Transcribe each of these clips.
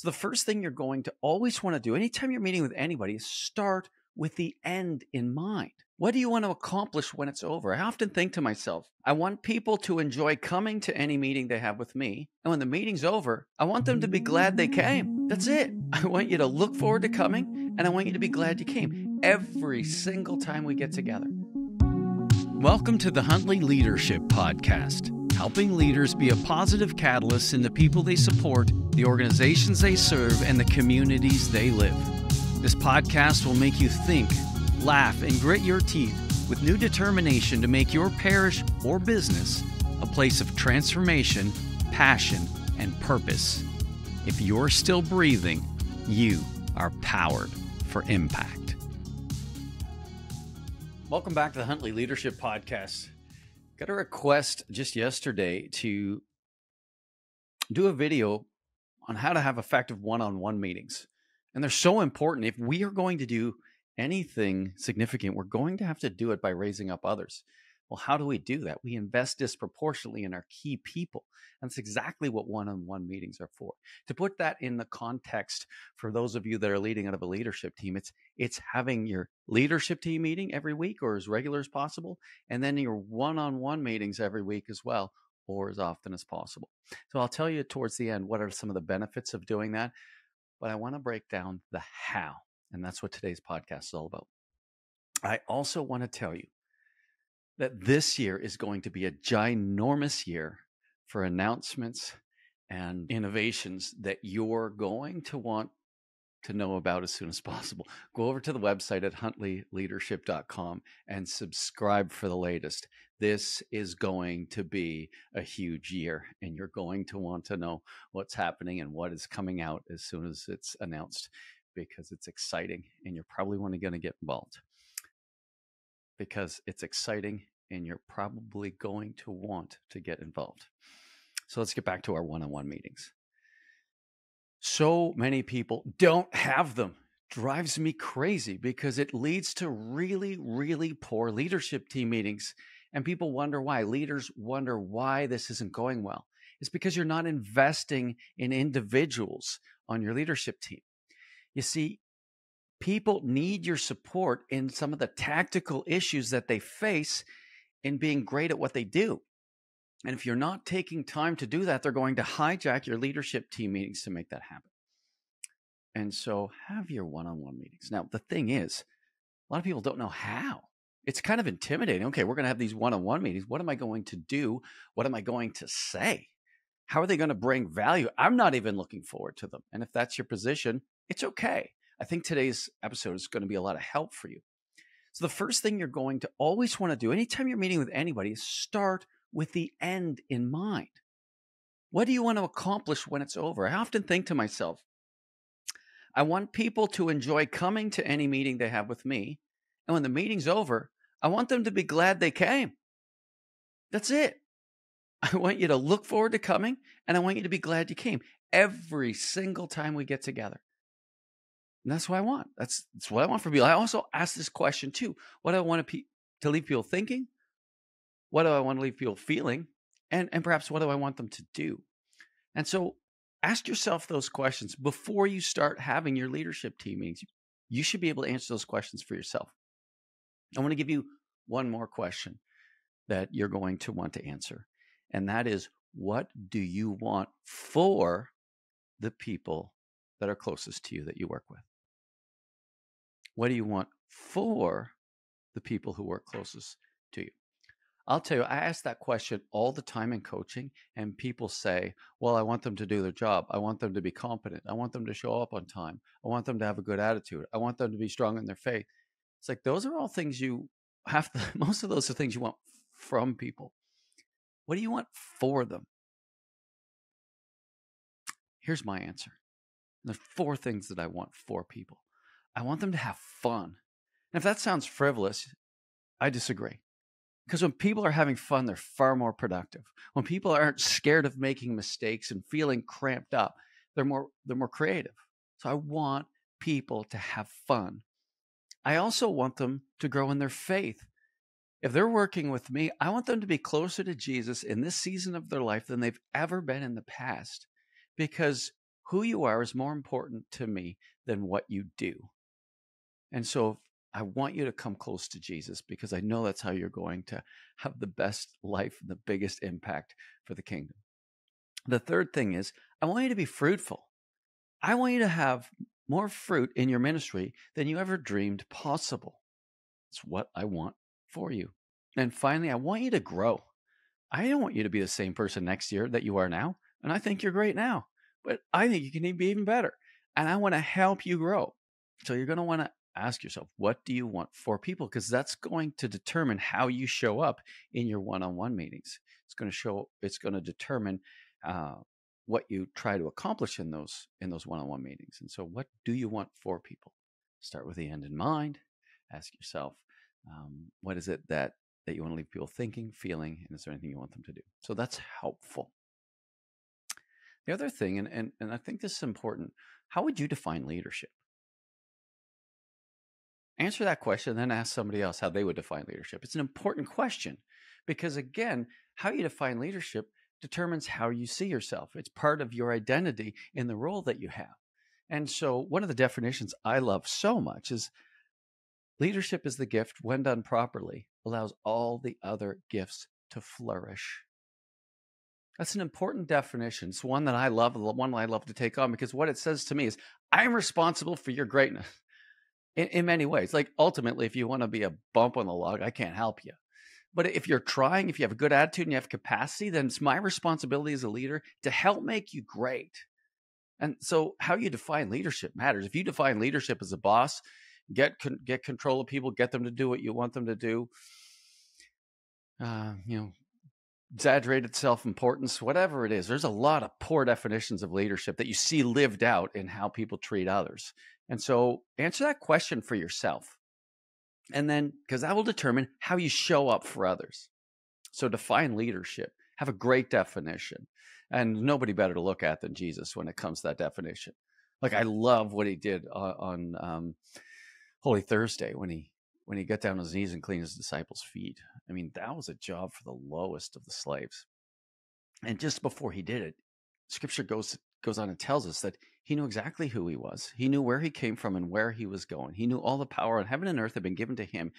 So the first thing you're going to always want to do anytime you're meeting with anybody is start with the end in mind. What do you want to accomplish when it's over? I often think to myself, I want people to enjoy coming to any meeting they have with me. And when the meeting's over, I want them to be glad they came. That's it. I want you to look forward to coming, and I want you to be glad you came every single time we get together. Welcome to the Huntley Leadership Podcast, helping leaders be a positive catalyst in the people they support, the organizations they serve, and the communities they live. This podcast will make you think, laugh, and grit your teeth with new determination to make your parish or business a place of transformation, passion, and purpose. If you're still breathing, you are powered for impact. Welcome back to the Huntley Leadership Podcast. Got a request just yesterday to do a video on how to have effective one-on-one meetings. And they're so important. If we are going to do anything significant, we're going to have to do it by raising up others. Well, how do we do that? We invest disproportionately in our key people. And that's exactly what one-on-one meetings are for. To put that in the context for those of you that are leading out of a leadership team, it's having your leadership team meeting every week or as regular as possible, and then your one-on-one meetings every week as well, or as often as possible. So I'll tell you towards the end what are some of the benefits of doing that, but I want to break down the how, and that's what today's podcast is all about. I also want to tell you that this year is going to be a ginormous year for announcements and innovations that you're going to want to know about as soon as possible. Go over to the website at huntleylleadership.com and subscribe for the latest. This is going to be a huge year, and you're going to want to know what's happening and what is coming out as soon as it's announced, because it's exciting and you're probably going to get involved. Because it's exciting and you're probably going to want to get involved. So let's get back to our one-on-one meetings. So many people don't have them. Drives me crazy because it leads to really, really poor leadership team meetings. And people wonder why. Leaders wonder why this isn't going well. It's because you're not investing in individuals on your leadership team. You see, people need your support in some of the tactical issues that they face in being great at what they do. And if you're not taking time to do that, they're going to hijack your leadership team meetings to make that happen. And so have your one-on-one meetings. Now, the thing is, a lot of people don't know how. It's kind of intimidating. Okay, we're going to have these one-on-one meetings. What am I going to do? What am I going to say? How are they going to bring value? I'm not even looking forward to them. And if that's your position, it's okay. I think today's episode is going to be a lot of help for you. So the first thing you're going to always want to do anytime you're meeting with anybody is start with the end in mind. What do you want to accomplish when it's over? I often think to myself, I want people to enjoy coming to any meeting they have with me. And when the meeting's over, I want them to be glad they came. That's it. I want you to look forward to coming, and I want you to be glad you came every single time we get together. And that's what I want. That's what I want from people. I also ask this question too. What do I want to leave people thinking? What do I want to leave people feeling? And perhaps what do I want them to do? And so ask yourself those questions before you start having your leadership team meetings. You should be able to answer those questions for yourself. I want to give you one more question that you're going to want to answer. And that is, what do you want for the people that are closest to you that you work with? What do you want for the people who work closest to you? I'll tell you, I ask that question all the time in coaching, and people say, well, I want them to do their job. I want them to be competent. I want them to show up on time. I want them to have a good attitude. I want them to be strong in their faith. It's like, those are all things you have to, most of those are things you want from people. What do you want for them? Here's my answer. There's 4 things that I want for people. I want them to have fun. And if that sounds frivolous, I disagree. Because when people are having fun, they're far more productive. When people aren't scared of making mistakes and feeling cramped up, they're more creative. So I want people to have fun. I also want them to grow in their faith. If they're working with me, I want them to be closer to Jesus in this season of their life than they've ever been in the past. Because who you are is more important to me than what you do. And so I want you to come close to Jesus because I know that's how you're going to have the best life and the biggest impact for the kingdom. The third thing is, I want you to be fruitful. I want you to have more fruit in your ministry than you ever dreamed possible. It's what I want for you. And finally, I want you to grow. I don't want you to be the same person next year that you are now. And I think you're great now, but I think you can be even better. And I want to help you grow. So you're going to want to ask yourself, what do you want for people? Because that's going to determine how you show up in your one-on-one meetings. It's going to determine what you try to accomplish in those one-on-one meetings. And so what do you want for people? Start with the end in mind. Ask yourself, what is it that you want to leave people thinking, feeling, and is there anything you want them to do? So that's helpful. The other thing, and I think this is important, how would you define leadership? Answer that question, then ask somebody else how they would define leadership. It's an important question because, again, how you define leadership determines how you see yourself. It's part of your identity in the role that you have. And so one of the definitions I love so much is leadership is the gift, when done properly, allows all the other gifts to flourish. That's an important definition. It's one that I love, the one I love to take on, because what it says to me is I'm responsible for your greatness in many ways. Like ultimately, if you want to be a bump on the log, I can't help you. But if you're trying, if you have a good attitude and you have capacity, then it's my responsibility as a leader to help make you great. And so how you define leadership matters. If you define leadership as a boss, get control of people, get them to do what you want them to do, exaggerated self-importance, whatever it is, there's a lot of poor definitions of leadership that you see lived out in how people treat others. And so answer that question for yourself. And then, because that will determine how you show up for others. So define leadership, have a great definition. And nobody better to look at than Jesus when it comes to that definition. Like I love what he did on Holy Thursday when he got down on his knees and cleaned his disciples' feet. I mean, that was a job for the lowest of the slaves. And just before he did it, Scripture goes on and tells us that he knew exactly who he was. He knew where he came from and where he was going. He knew all the power in heaven and earth had been given to him.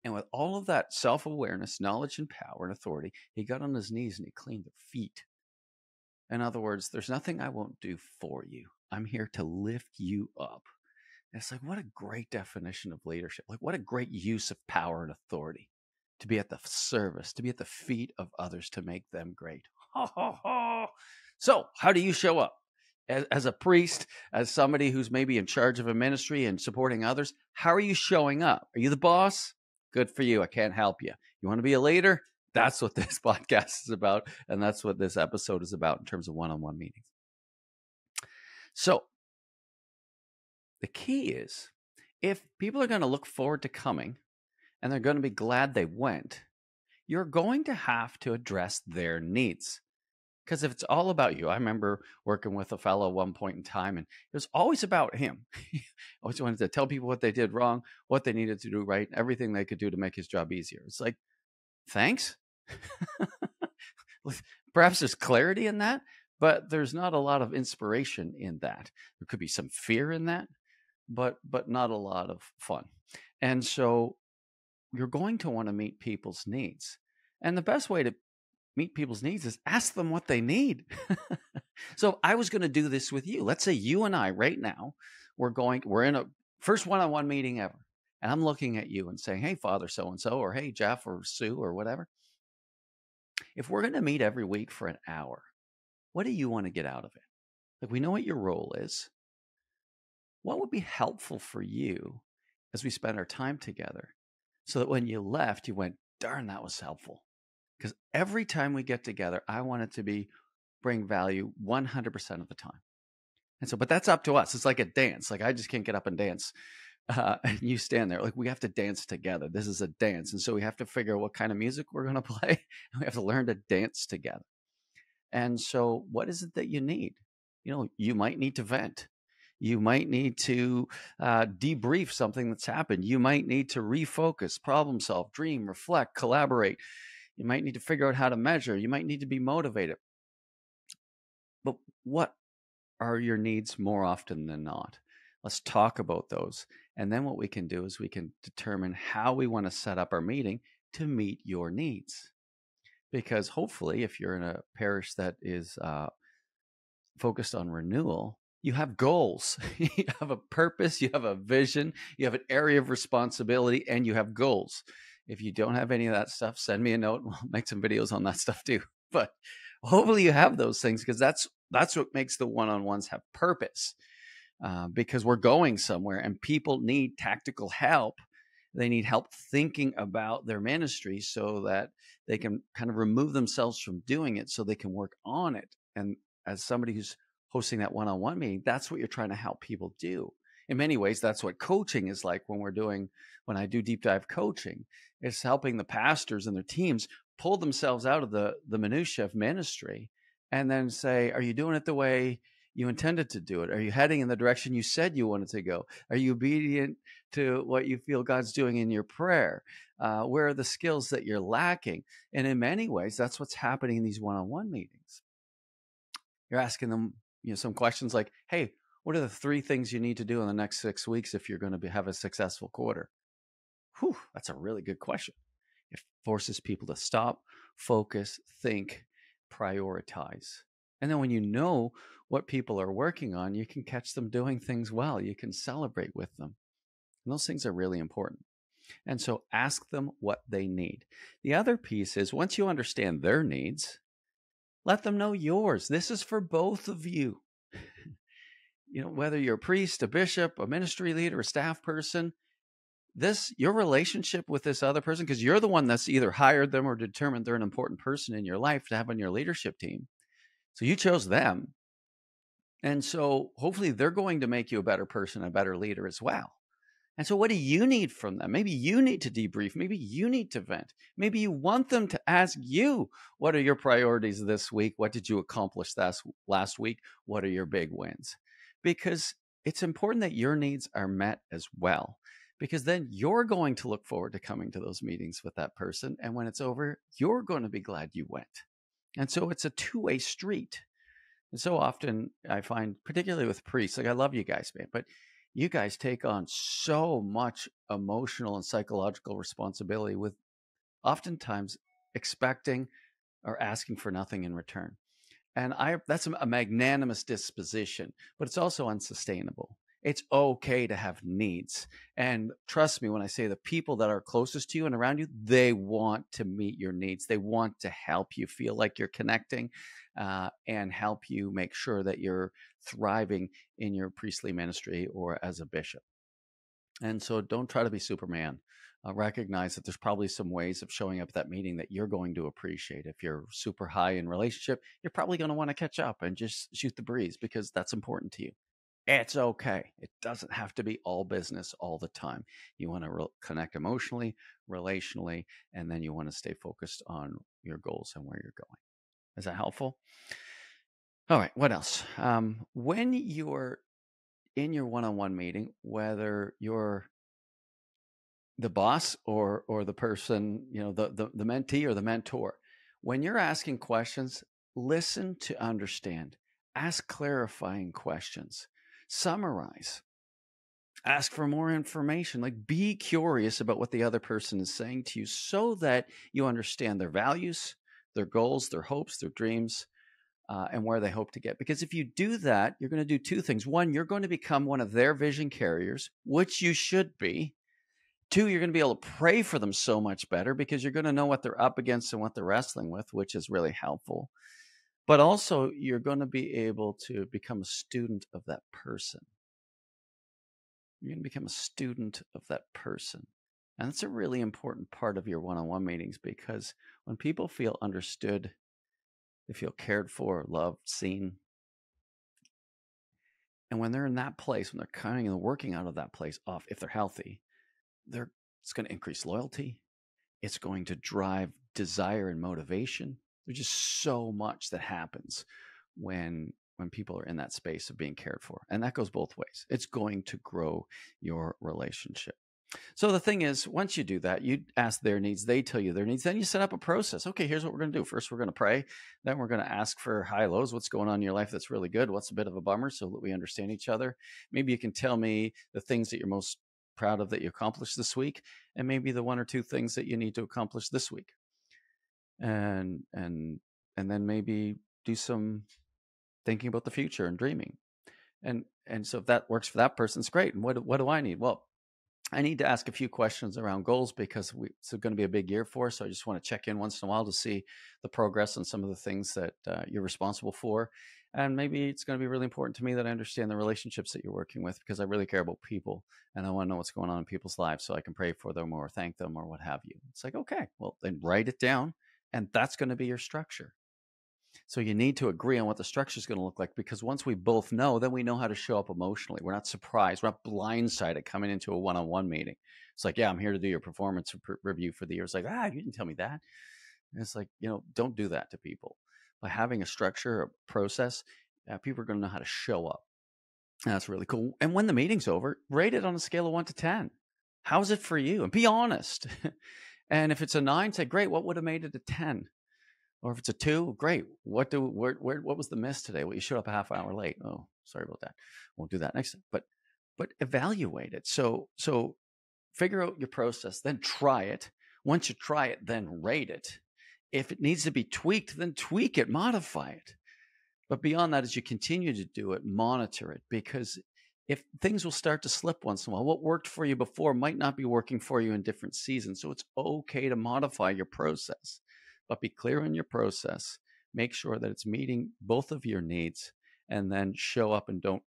And with all of that self-awareness, knowledge, and power and authority, he got on his knees and he cleaned their feet. In other words, there's nothing I won't do for you. I'm here to lift you up. And it's like, what a great definition of leadership. Like, what a great use of power and authority to be at the service, to be at the feet of others, to make them great. So how do you show up? As a priest, as somebody who's maybe in charge of a ministry and supporting others, how are you showing up? Are you the boss? Good for you. I can't help you. You want to be a leader? That's what this podcast is about. And that's what this episode is about in terms of one-on-one meetings. So the key is, if people are going to look forward to coming and they're going to be glad they went, you're going to have to address their needs. Because if it's all about you, I remember working with a fellow at one point in time, and it was always about him. He always wanted to tell people what they did wrong, what they needed to do right, everything they could do to make his job easier. It's like, thanks. Perhaps there's clarity in that, but there's not a lot of inspiration in that. There could be some fear in that, but not a lot of fun. And so you're going to want to meet people's needs. And the best way to meet people's needs is ask them what they need. So I was going to do this with you. Let's say you and I right now, we're in a first one-on-one meeting ever. And I'm looking at you and saying, hey, Father so-and-so, or hey, Jeff or Sue or whatever. If we're going to meet every week for an hour, what do you want to get out of it? Like, we know what your role is. What would be helpful for you as we spend our time together so that when you left, you went, darn, that was helpful. Because every time we get together, I want it to bring value 100% of the time. And so, but that's up to us. It's like a dance. Like, I just can't get up and dance. And you stand there. Like, we have to dance together. This is a dance. And so we have to figure out what kind of music we're going to play. And we have to learn to dance together. And so what is it that you need? You might need to vent. You might need to debrief something that's happened. You might need to refocus, problem solve, dream, reflect, collaborate. You might need to figure out how to measure. You might need to be motivated. But what are your needs more often than not? Let's talk about those. And then what we can do is we can determine how we want to set up our meeting to meet your needs. Because hopefully, if you're in a parish that is focused on renewal, you have goals, you have a purpose, you have a vision, you have an area of responsibility, and you have goals. If you don't have any of that stuff, send me a note. We'll make some videos on that stuff too. But hopefully you have those things, because that's what makes the one-on-ones have purpose, because we're going somewhere and people need tactical help. They need help thinking about their ministry so that they can kind of remove themselves from doing it so they can work on it. And as somebody who's hosting that one-on-one meeting, that's what you're trying to help people do. In many ways, that's what coaching is like when I do deep dive coaching. It's helping the pastors and their teams pull themselves out of the minutiae of ministry and then say, are you doing it the way you intended to do it? Are you heading in the direction you said you wanted to go? Are you obedient to what you feel God's doing in your prayer? Where are the skills that you're lacking? And in many ways, that's what's happening in these one-on-one meetings. You're asking them, some questions like, hey, what are the 3 things you need to do in the next 6 weeks if you're going to have a successful quarter? Whew, that's a really good question. It forces people to stop, focus, think, prioritize. And then when you know what people are working on, you can catch them doing things well. You can celebrate with them. And those things are really important. And so ask them what they need. The other piece is, once you understand their needs, let them know yours. This is for both of you. Whether you're a priest, a bishop, a ministry leader, a staff person, your relationship with this other person, because you're the one that's either hired them or determined they're an important person in your life to have on your leadership team. So you chose them. And so hopefully they're going to make you a better person, a better leader as well. And so what do you need from them? Maybe you need to debrief. Maybe you need to vent. Maybe you want them to ask you, what are your priorities this week? What did you accomplish last week? What are your big wins? Because it's important that your needs are met as well, because then you're going to look forward to coming to those meetings with that person. And when it's over, you're going to be glad you went. And so it's a two-way street. And so often I find, particularly with priests, like, I love you guys, man, but you guys take on so much emotional and psychological responsibility with oftentimes expecting or asking for nothing in return. And that's a magnanimous disposition, but it's also unsustainable. It's okay to have needs. And trust me when I say the people that are closest to you and around you, they want to meet your needs. They want to help you feel like you're connecting and help you make sure that you're thriving in your priestly ministry or as a bishop. And so don't try to be Superman. Recognize that there's probably some ways of showing up at that meeting that you're going to appreciate. If you're super high in relationship, you're probably going to want to catch up and just shoot the breeze because that's important to you. It's okay. It doesn't have to be all business all the time. You want to connect emotionally, relationally, and then you want to stay focused on your goals and where you're going. Is that helpful? All right. What else? When you're in your one-on-one meeting, whether you're the boss or the person, the mentee or the mentor, when you're asking questions, listen to understand. Ask clarifying questions. Summarize. Ask for more information. Like, be curious about what the other person is saying to you so that you understand their values, their goals, their hopes, their dreams, and where they hope to get. Because if you do that, you're going to do 2 things. 1, you're going to become one of their vision carriers, which you should be. 2, you're going to be able to pray for them so much better because you're going to know what they're up against and what they're wrestling with, which is really helpful. But also, you're going to be able to become a student of that person. You're going to become a student of that person. And that's a really important part of your one-on-one meetings, because when people feel understood, they feel cared for, loved, seen. And when they're in that place, when they're coming and working out of that place off, if they're healthy, it's going to increase loyalty. It's going to drive desire and motivation. There's just so much that happens when people are in that space of being cared for. And that goes both ways. It's going to grow your relationship. So the thing is, once you do that, you ask their needs, they tell you their needs, then you set up a process. Okay, here's what we're going to do. First, we're going to pray. Then we're going to ask for high lows. What's going on in your life that's really good? What's a bit of a bummer, so that we understand each other? Maybe you can tell me the things that you're most proud of that you accomplished this week, and maybe the one or two things that you need to accomplish this week. And then maybe do some thinking about the future and dreaming. And so if that works for that person, it's great. And what do I need? Well, I need to ask a few questions around goals, because it's going to be a big year for us. So I just want to check in once in a while to see the progress on some of the things that you're responsible for. And maybe it's going to be really important to me that I understand the relationships that you're working with, because I really care about people and I want to know what's going on in people's lives so I can pray for them or thank them or what have you. It's like, okay, well, then write it down, and that's going to be your structure. So you need to agree on what the structure is going to look like, because once we both know, then we know how to show up emotionally. We're not surprised. We're not blindsided coming into a one-on-one meeting. It's like, yeah, I'm here to do your performance review for the year. It's like, you didn't tell me that. And it's like, don't do that to people. By having a structure, a process, people are going to know how to show up. And that's really cool. And when the meeting's over, rate it on a scale of 1 to 10. How's it for you? And be honest. And if it's a 9, say, great, what would have made it a 10? Or if it's a 2, great. What was the miss today? Well, you showed up a half hour late. Oh, sorry about that. Won't do that next time. But evaluate it. So figure out your process, then try it. Once you try it, then rate it. If it needs to be tweaked, then tweak it, modify it. But beyond that, as you continue to do it, monitor it, because if things will start to slip once in a while, what worked for you before might not be working for you in different seasons. So it's okay to modify your process. But be clear on your process. Make sure that it's meeting both of your needs, and then show up and don't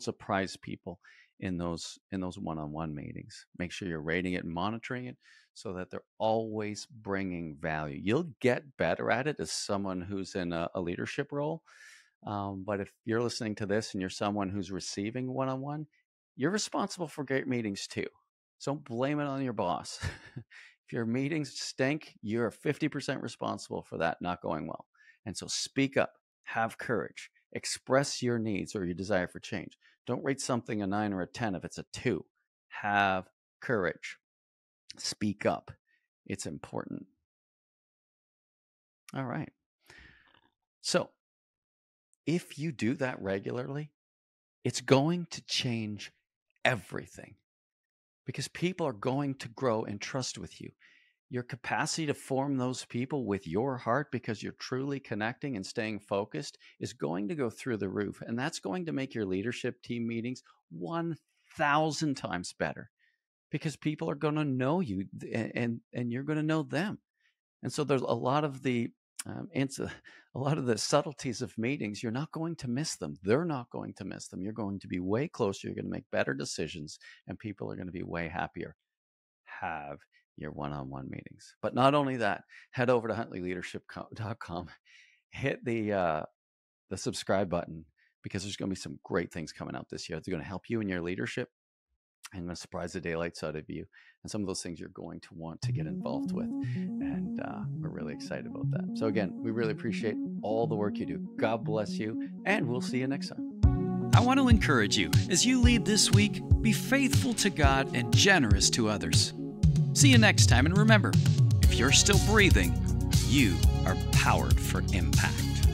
surprise people in those one-on-one meetings. Make sure you're rating it and monitoring it so that they're always bringing value. You'll get better at it as someone who's in a leadership role. But if you're listening to this and you're someone who's receiving one-on-one, you're responsible for great meetings too. So don't blame it on your boss. If your meetings stink, you're 50% responsible for that not going well. And so speak up, have courage, express your needs or your desire for change. Don't rate something a 9 or a 10 if it's a 2. Have courage. Speak up. It's important. All right. So if you do that regularly, it's going to change everything, because people are going to grow in trust with you. Your capacity to form those people with your heart, because you're truly connecting and staying focused, is going to go through the roof. And that's going to make your leadership team meetings 1,000 times better, because people are going to know you and you're going to know them. And so there's a lot of the subtleties of meetings. You're not going to miss them. They're not going to miss them. You're going to be way closer. You're going to make better decisions, and people are going to be way happier. Have your one-on-one meetings. But not only that, head over to HuntleyLeadership.com, hit the subscribe button, because there's going to be some great things coming out this year. They're going to help you in your leadership and going to surprise the daylights out of you. And some of those things you're going to want to get involved with. And we're really excited about that. So again, we really appreciate all the work you do. God bless you, and we'll see you next time. I want to encourage you, as you lead this week, be faithful to God and generous to others. See you next time, and remember, if you're still breathing, you are powered for impact.